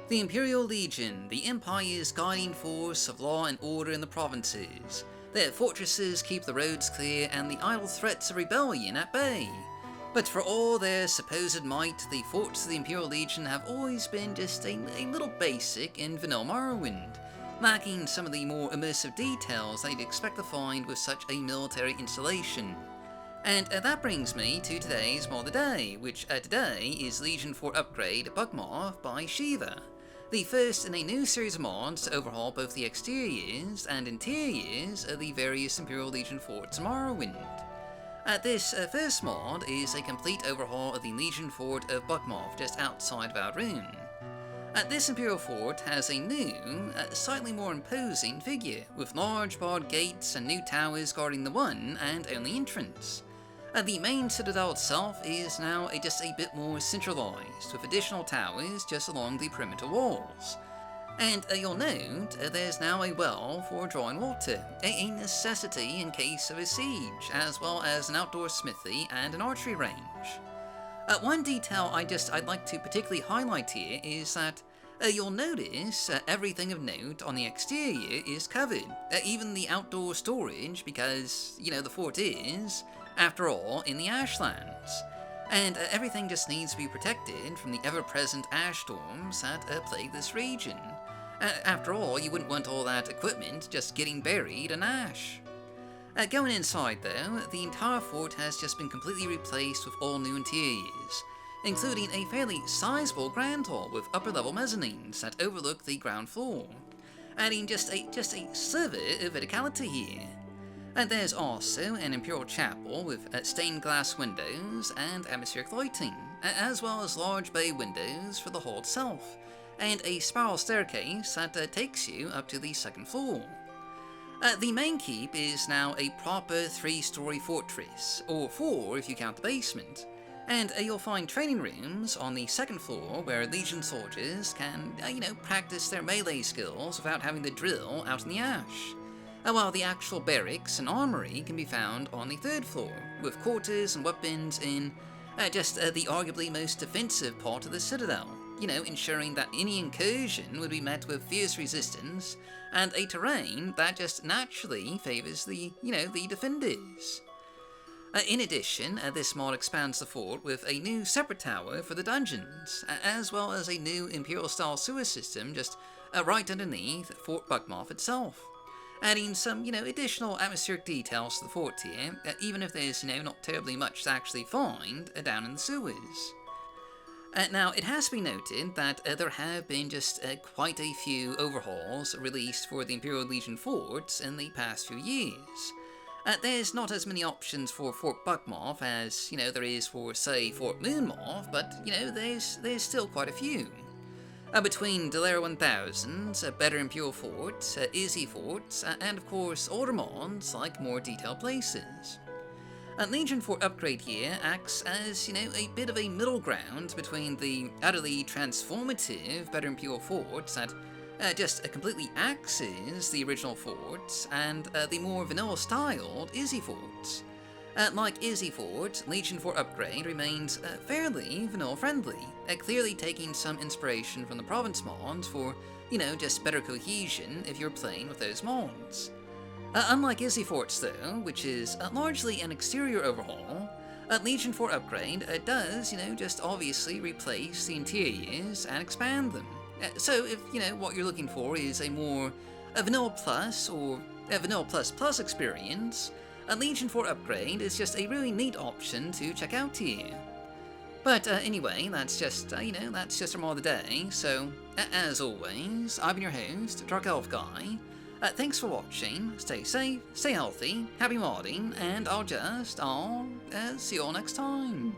The Imperial Legion, the Empire's guiding force of law and order in the provinces. Their fortresses keep the roads clear and the idle threats of rebellion at bay. But for all their supposed might, the forts of the Imperial Legion have always been just a little basic in vanilla Morrowind, lacking some of the more immersive details that you'd expect to find with such a military installation. And that brings me to today's mod of the day, which today is Legion Fort Upgrade Buckmoth by Shiva, the first in a new series of mods to overhaul both the exteriors and interiors of the various Imperial Legion forts in Morrowind. This first mod is a complete overhaul of the Legion Fort of Buckmoth just outside of Ald'Ruhn. This Imperial Fort has a new, slightly more imposing figure, with large barred gates and new towers guarding the one and only entrance. The main Citadel itself is now just a bit more centralized, with additional towers just along the perimeter walls. And you'll note there's now a well for drawing water, a necessity in case of a siege, as well as an outdoor smithy and an archery range. One detail I'd like to particularly highlight here is that you'll notice everything of note on the exterior is covered, even the outdoor storage, because, the fort is, after all, in the Ashlands. And everything just needs to be protected from the ever-present ash storms that plague this region. After all, you wouldn't want all that equipment just getting buried in ash. Going inside, though, the entire fort has just been completely replaced with all new interiors, including a fairly sizable grand hall with upper-level mezzanines that overlook the ground floor, adding just a sliver of verticality here. And there's also an Imperial chapel with stained glass windows and atmospheric lighting, as well as large bay windows for the hall itself, and a spiral staircase that takes you up to the second floor. The main keep is now a proper 3-story fortress, or 4 if you count the basement, and you'll find training rooms on the second floor where Legion soldiers can, practice their melee skills without having to drill out in the ash. While the actual barracks and armory can be found on the 3rd floor, with quarters and weapons in the arguably most defensive part of the Citadel, ensuring that any incursion would be met with fierce resistance and a terrain that just naturally favors the defenders. In addition, this mod expands the fort with a new separate tower for the dungeons, as well as a new Imperial-style sewer system just right underneath Fort Buckmoth itself, adding some, additional atmospheric details to the fort here, even if there's, not terribly much to actually find down in the sewers. Now, it has to be noted that there have been just quite a few overhauls released for the Imperial Legion forts in the past few years. There's not as many options for Fort Buckmoth as, there is for, say, Fort Moonmoth, but, there's still quite a few. Between Delera 1000, better Imperial forts, easy forts, and of course older mods like more detailed places. Legion Fort Upgrade here acts as, a bit of a middle ground between the utterly transformative better Imperial forts that just completely axes the original forts, and the more vanilla-styled Izzy forts. Like Izzy Fort, Legion Fort Upgrade remains fairly vanilla-friendly, clearly taking some inspiration from the province mods for, just better cohesion if you're playing with those mods. Unlike Izzy Forts, though, which is largely an exterior overhaul, Legion Fort Upgrade does, just obviously replace the interiors and expand them. So if, what you're looking for is a more Vanilla Plus or a Vanilla Plus Plus experience, a Legion Fort Upgrade is just a really neat option to check out here. But anyway, that's just our mod of the day, so as always, I've been your host, Dark Elf Guy. Thanks for watching, stay safe, stay healthy, happy modding, and I'll see you all next time.